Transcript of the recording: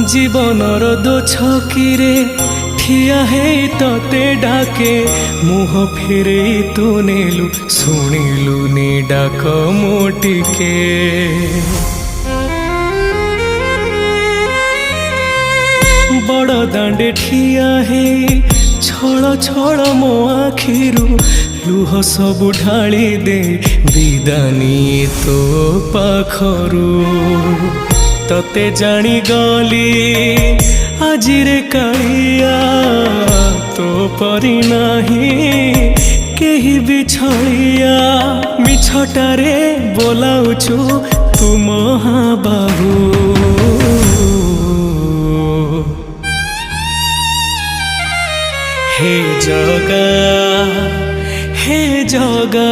जीवनर दो छकिरे ठिया है तते डाके मुह फेरे तू नेलु शुणिलु नी डाक मोटिके बड़ दांडे ठिया है छड़ छड़ मो आखिरु लुह सबु ढाली दे विदानी तो पाखरु तते जानी गली आजिरे कालिया तो परी नाही केही बिछड़िया मिछटारे बोलाउछु तू महाबाहु हे जगा